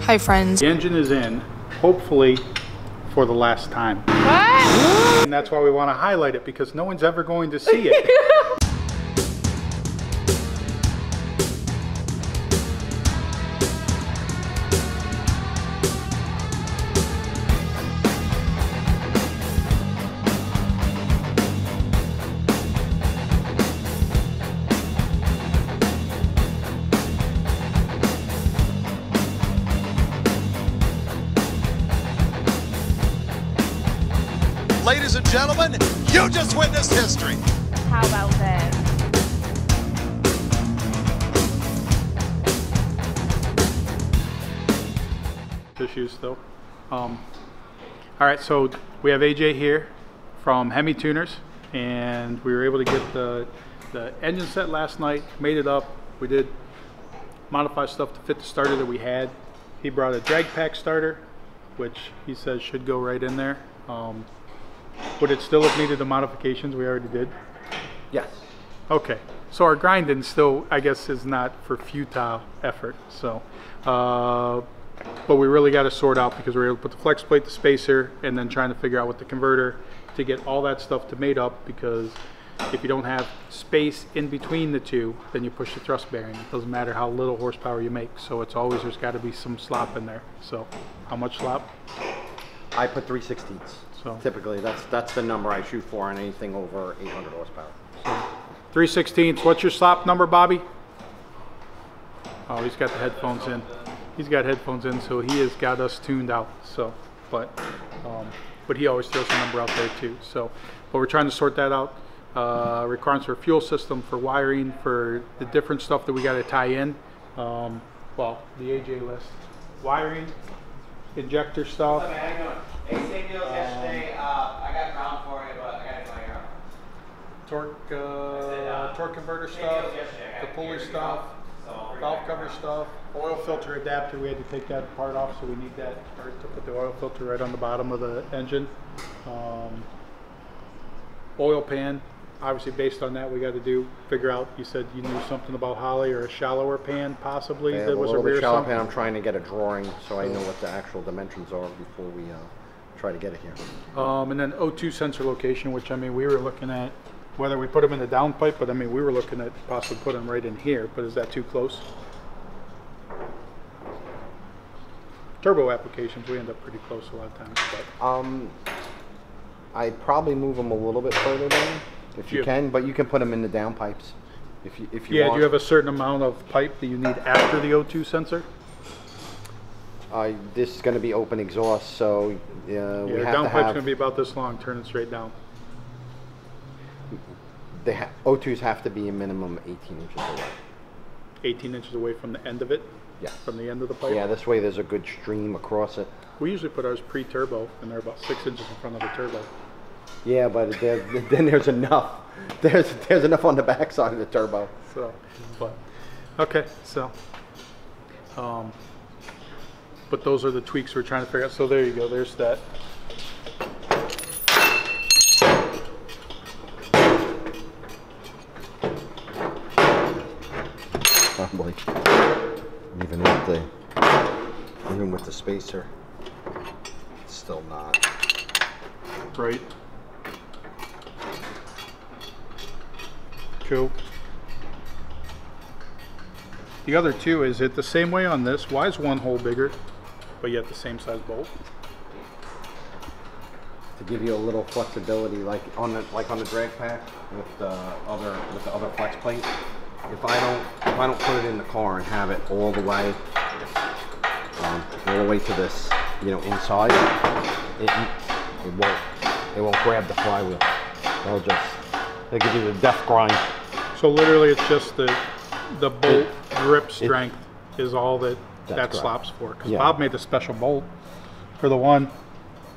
Hi friends. The engine is in, hopefully for the last time. What? And that's why we want to highlight it, because no one's ever going to see it. Ladies and gentlemen, you just witnessed history. How about that? Issues though. All right, so we have AJ here from Hemi Tuners, and we were able to get the engine set last night, made it up. We did modify stuff to fit the starter that we had. He brought a drag pack starter, which he says should go right in there. Would it still have needed the modifications we already did? Yes. Okay, so our grinding still, I guess, is not for futile effort. So, but we really got to sort out, because we were able to put the flex plate, the spacer, and then trying to figure out with the converter to get all that stuff to mate up, because if you don't have space in between the two, then you push the thrust bearing. It doesn't matter how little horsepower you make. So it's always, there's got to be some slop in there. So how much slop? I put 3/16. So typically that's the number I shoot for on anything over 800 horsepower. So 3/16. What's your slop number, Bobby? Oh, he's got the headphones in. He's got headphones in, so he has got us tuned out. So, but he always throws a number out there too. So, but we're trying to sort that out. Requirements for fuel system, for wiring, for the different stuff that we got to tie in. Well, the AJ list, wiring, injector stuff. Hey, how you doing? Hey, same deals yesterday. I got ground for it, but I got to play around. Torque converter stuff, the pulley stuff, valve cover stuff, oil filter adapter. We had to take that part off, so we need that part to put the oil filter right on the bottom of the engine. Oil pan. Obviously, based on that, we got to figure out. You said you knew something about Holly, or a shallower pan, possibly. Yeah, that was a little bit shallow pan. something. I'm trying to get a drawing so I know what the actual dimensions are before we try to get it here. And then O2 sensor location, which, I mean, we were looking at whether we put them in the downpipe, but I mean, we were looking at possibly putting them right in here. But is that too close? Turbo applications, we end up pretty close a lot of times. But I'd probably move them a little bit further down if you can, but you can put them in the downpipes if you yeah, want. do you have a certain amount of pipe that you need after the O2 sensor? This is going to be open exhaust, so we have to downpipe's have. going to be about this long. Turn it straight down. The O2s have to be a minimum 18 inches away. 18 inches away from the end of it. Yes. From the end of the pipe. Yeah, this way there's a good stream across it. We usually put ours pre-turbo, and they're about 6 inches in front of the turbo. Yeah, but then there's enough. There's enough on the back side of the turbo. So, but okay, so. But those are the tweaks we're trying to figure out. So there you go. There's that. Probably. Even with the spacer, it's still not. Right. Cool. The other two, is it the same way on this? Why is one hole bigger, but yet the same size bolt? To give you a little flexibility, like on the drag pack with the other flex plate. If I don't put it in the car and have it all the way to this, inside, it won't grab the flywheel. They'll give you the death grind. So literally, it's just the bolt grip strength is all that slops for. Because Bob made a special bolt for the one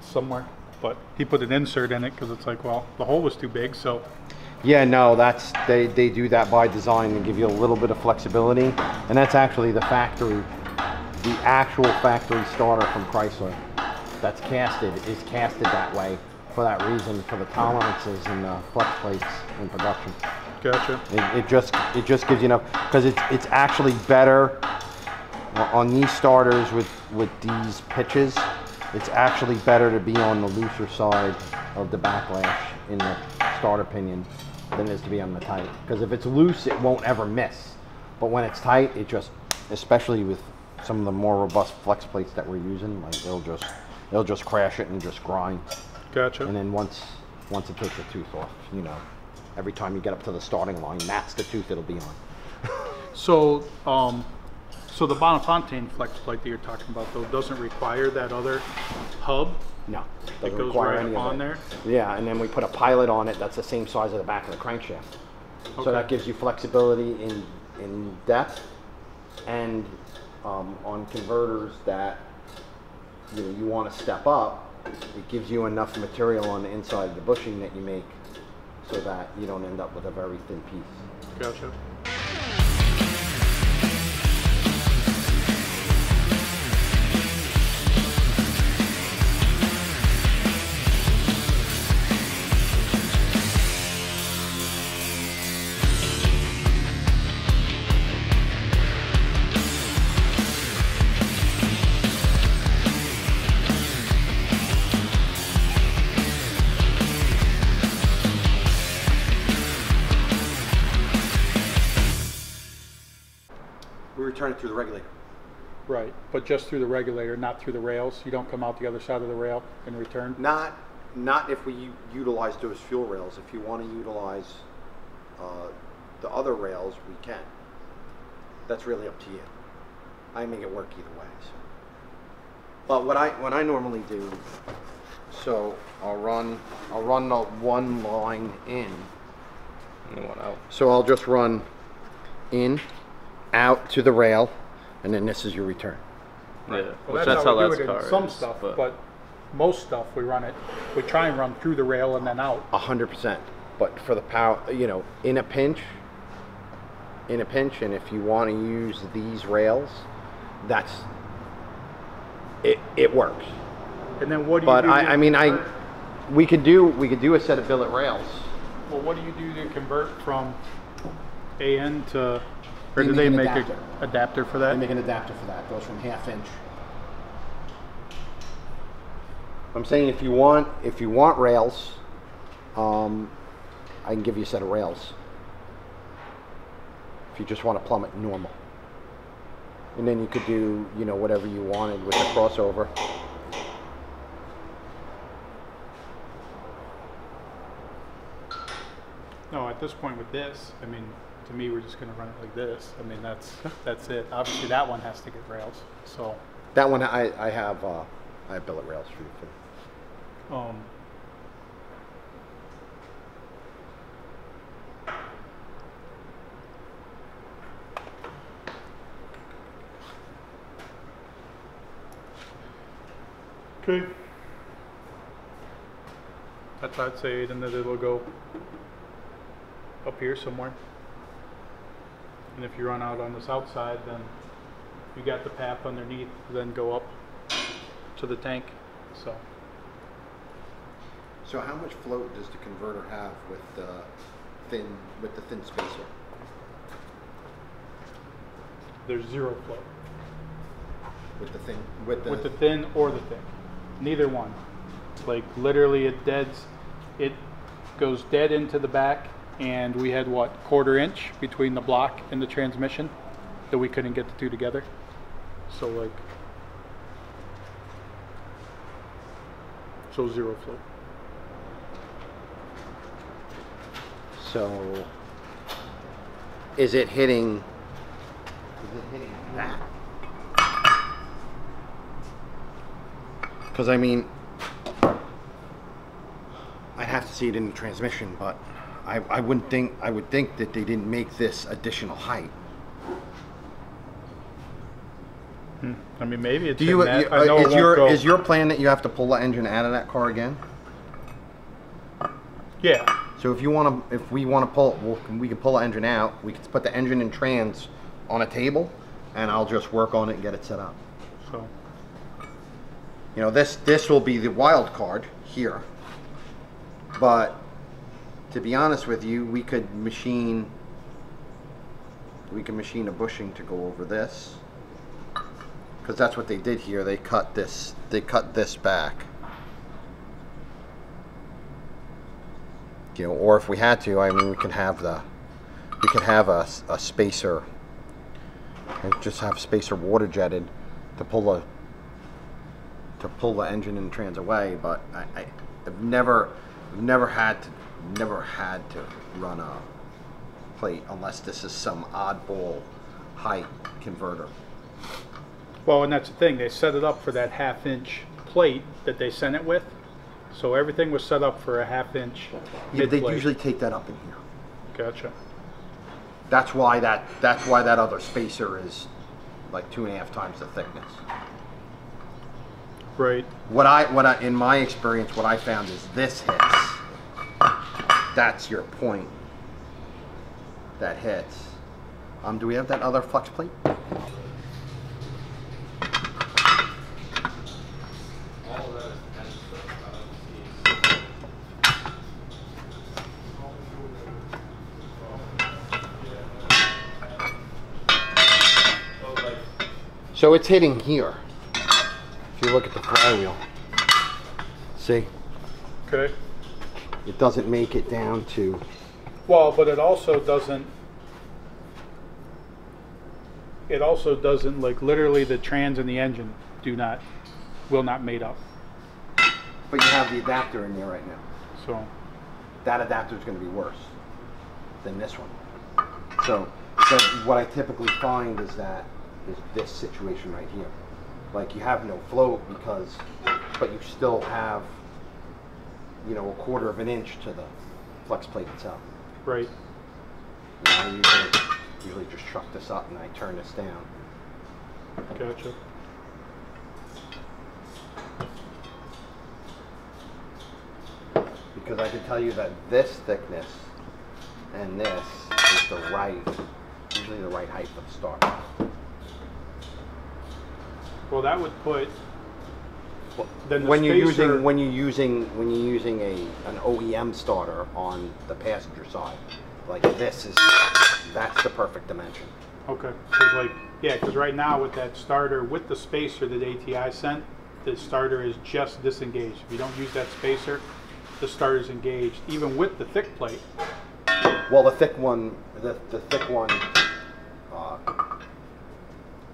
somewhere, but he put an insert in it because it's like, well, the hole was too big, so. Yeah, no, they do that by design and give you a little bit of flexibility, and that's actually the actual factory starter from Chrysler. That's is casted that way for that reason, for the tolerances and the flex plates in production. Gotcha. It just gives you enough, because it's actually better On these starters with these pitches, it's actually better to be on the looser side of the backlash in the starter pinion than it is to be on the tight. Because if it's loose, it won't ever miss. But when it's tight, it just, especially with some of the more robust flex plates that we're using, like it'll just crash it and just grind. Gotcha. And then once it takes the tooth off, you know, every time you get up to the starting line, that's the tooth it'll be on. So, so the Bonafontaine flex plate that you're talking about, though, doesn't require that other hub? No, It doesn't goes require right any of on it. there? Yeah, and then we put a pilot on it that's the same size as the back of the crankshaft. Okay. So that gives you flexibility in depth, and on converters that you want to step up, it gives you enough material on the inside of the bushing that you make so that you don't end up with a very thin piece. Gotcha. We return it through the regulator. Right, but just through the regulator, not through the rails? You don't come out the other side of the rail and return? Not if we utilize those fuel rails. If you want to utilize the other rails, we can. That's really up to you. I make it work either way. So. But what I normally do, so I'll run the one line in and one out. So I'll just run in, out to the rail, and then this is your return. Right. Yeah, Well, that's how we that do it in car some is, stuff, but most stuff we try and run through the rail and then out. 100%. But for the power, in a pinch, and if you want to use these rails, that's it works. And then what do you But do? I mean, we could do a set of billet rails. Well, what do you do to convert from AN to, or They do make they an make adapter. an adapter for that? They make an adapter for that. It goes from 1/2 inch. I'm saying if you want rails, I can give you a set of rails. If you just want to plumb it normal. And then you could do, whatever you wanted with the crossover. No, at this point with this, I mean, to me, we're just going to run it like this. I mean, that's it. Obviously, that one has to get rails. So, That one I have billet rails for you. okay. That's I'd say, then it'll go up here somewhere. And if you run out on the south side, then you got the path underneath, then go up to the tank. So how much float does the converter have with the thin spacer? There's zero flow With the thin with the thin or the thick, neither one. Like literally, it goes dead into the back, and we had what, 1/4 inch between the block and the transmission that we couldn't get the two together. So zero flow. So is it hitting that? Because I mean, I'd have to see it in the transmission, but I would think that they didn't make this additional height. I mean, maybe it's Do you? in that. I know it won't go. Is your plan that you have to pull the engine out of that car again? Yeah. So if we want to pull, we can pull the engine out. We can put the engine and trans on a table, and I'll just work on it and get it set up. So this will be the wild card here. But to be honest with you, we can machine a bushing to go over this. because that's what they did here. They cut this back. You know, or if we had to, I mean, we could have a spacer, and just have spacer water jetted to pull the engine and trans away. But I've never had to run a plate unless this is some oddball height converter. Well, and that's the thing. They set it up for that 1/2-inch plate that they sent it with. So everything was set up for a 1/2-inch Yeah, they mid-plate. usually take that up in here. Gotcha. That's why that other spacer is like 2.5 times the thickness. Right. What I in my experience, what I found is this hits. That's your point. That hits. Do we have that other flex plate? So it's hitting here. If you look at the flywheel, see? Okay. It doesn't make it down to. Well, but it also doesn't. It also doesn't, like, literally the trans and the engine will not mate up. But you have the adapter in there right now. So That adapter is going to be worse than this one. So what I typically find is this situation right here. Like, you have no float but you still have, you know, 1/4 of an inch to the flex plate itself. right. You know, I usually just truck this up and I turn this down. Gotcha. Because I can tell you that this thickness and this is usually the right height for the starter. Well, that would put. Then the When you're spacer- using an OEM starter on the passenger side, like that's the perfect dimension. Okay. Because right now with that starter, with the spacer that ATI sent, the starter is just disengaged. If you don't use that spacer, the starter's engaged, even with the thick plate. Well, the thick one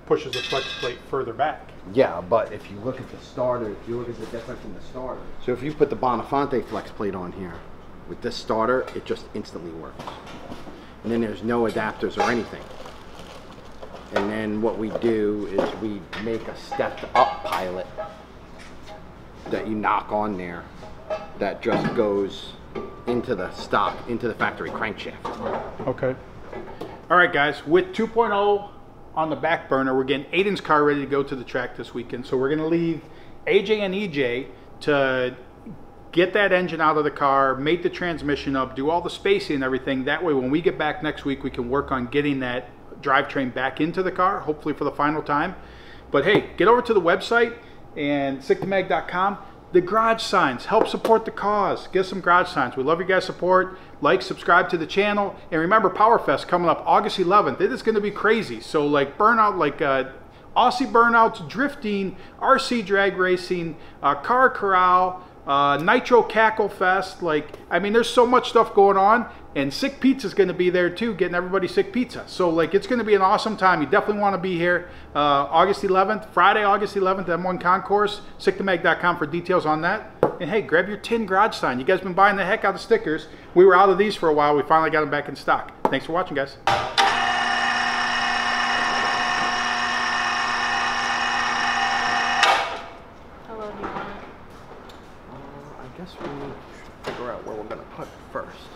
Pushes the flex plate further back. yeah, but if you look at the starter, if you look at the difference in the starter. So if you put the Bonafante flex plate on here, with this starter, it just instantly works. And then there's no adapters or anything. And then what we do is we make a stepped up pilot that you knock on there that just goes into the factory crankshaft. Okay. All right, guys. With 2.0 on the back burner, we're getting Aiden's car ready to go to the track this weekend. So we're going to leave AJ and EJ to get that engine out of the car, mate the transmission up, do all the spacing and everything. That way, when we get back next week, we can work on getting that drivetrain back into the car, hopefully for the final time. But hey, get over to the website and sicktomag.com. The garage signs help support the cause. Get some garage signs. We love your guys' support. Like, subscribe to the channel, and remember Powerfest coming up August 11th. It is going to be crazy. So like burnout, Aussie burnouts, drifting, RC drag racing, car corral, Nitro Cackle Fest. I mean, there's so much stuff going on, and Sick Pizza's going to be there too, getting everybody sick pizza. So it's going to be an awesome time. You definitely want to be here. August 11th, Friday, August 11th, M1 Concourse. Sicktomag.com for details on that. And hey, grab your tin garage sign. You guys been buying the heck out of stickers. We were out of these for a while. We finally got them back in stock. Thanks for watching, guys. Hello, do you want it? I guess we need to figure out where we're going to put it first.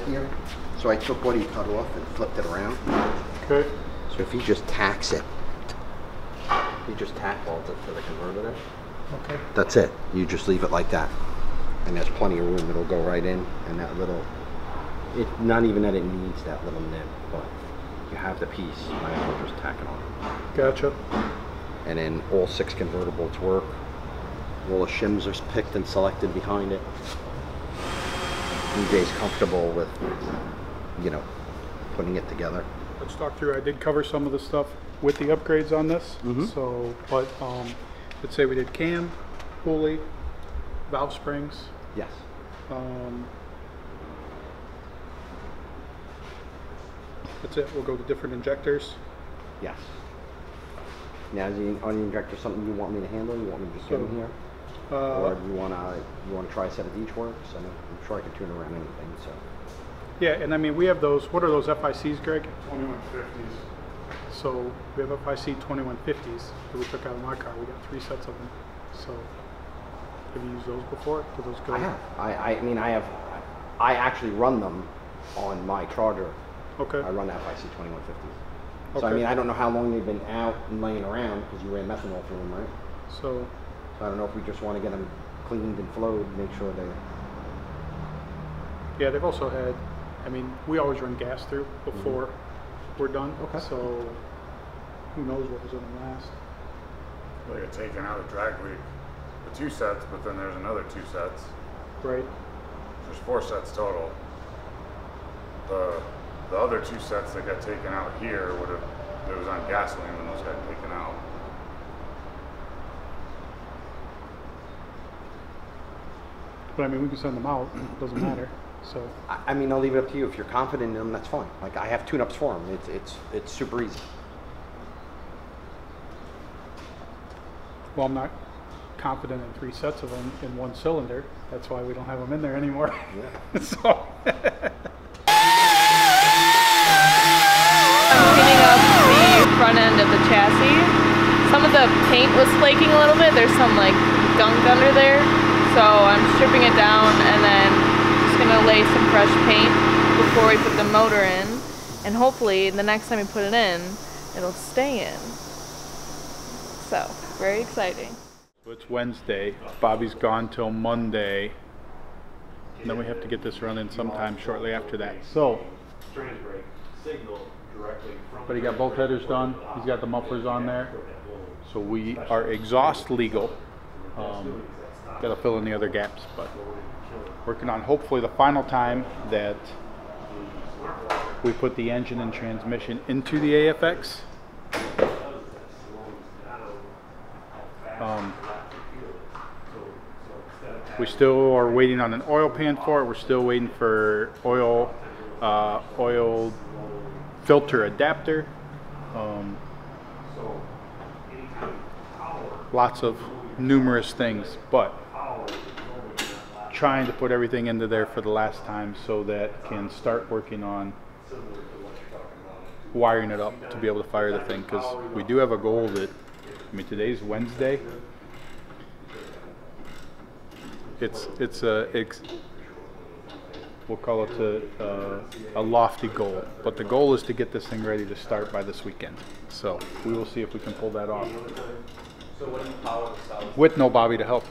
Here, so I took what he cut off and flipped it around. Okay. So if he just tacks it You just tack weld it to the converter there. Okay. That's it. You just leave it like that. And there's plenty of room. It'll go right in. And that little, not even that it needs that little nib, but you have the piece. Might as well just tack it on. Gotcha. And then all 6 convertibles work. All the shims are picked and selected behind it. DJ's comfortable with, you know, putting it together. Let's talk through. I did cover some of the stuff with the upgrades on this. So, but let's say we did cam, pulley, valve springs. Yes. That's it. We'll go to different injectors. Yes. Now, is the on the injector something you want me to handle? You want me to just get in here? Or do you want to try a set of each works? I mean, I'm sure I can tune around anything. So. Yeah, and I mean we have those. What are those FICs, Greg? 2150s. So we have FIC 2150s that we took out of my car. We got 3 sets of them. So have you used those before? Do those go? I have. I mean, I actually run them on my charger. Okay. I run FIC 2150s. So Okay. I mean, I don't know how long they've been out and laying around because you ran methanol through them, right? So I don't know if we just want to get them cleaned and flowed, make sure they. yeah, they've also had. I mean, we always run gas through before we're done. Okay. So who knows what was going to last? They had taken out a drag week, the 2 sets, but then there's another 2 sets. Right. There's 4 sets total. The other 2 sets that got taken out here it was on gasoline when those got taken out. But I mean, we can send them out. It doesn't matter. So I mean, I'll leave it up to you. If you're confident in them, that's fine. Like I have tune-ups for them. It's super easy. well, I'm not confident in 3 sets of them in 1 cylinder. That's why we don't have them in there anymore. Yeah. So. I'm cleaning up the front end of the chassis. Some of the paint was flaking a little bit. There's some like gunk under there. So I'm stripping it down and then just gonna lay some fresh paint before we put the motor in. And hopefully the next time we put it in, it'll stay in. So, very exciting. It's Wednesday. Bobby's gone till Monday. And then we have to get this running sometime shortly after that. So, but he got both headers done. He's got the mufflers on there. So we are exhaust legal. Got to fill in the other gaps, but working on hopefully the final time that we put the engine and transmission into the AFX. We still are waiting on an oil pan for it. We're still waiting for oil filter adapter. Lots of numerous things, but trying to put everything into there for the last time so that can start working on wiring it up to be able to fire the thing, because we do have a goal that, I mean, today's Wednesday. We'll call it a lofty goal, but the goal is to get this thing ready to start by this weekend. So we will see if we can pull that off with no Bobby to help.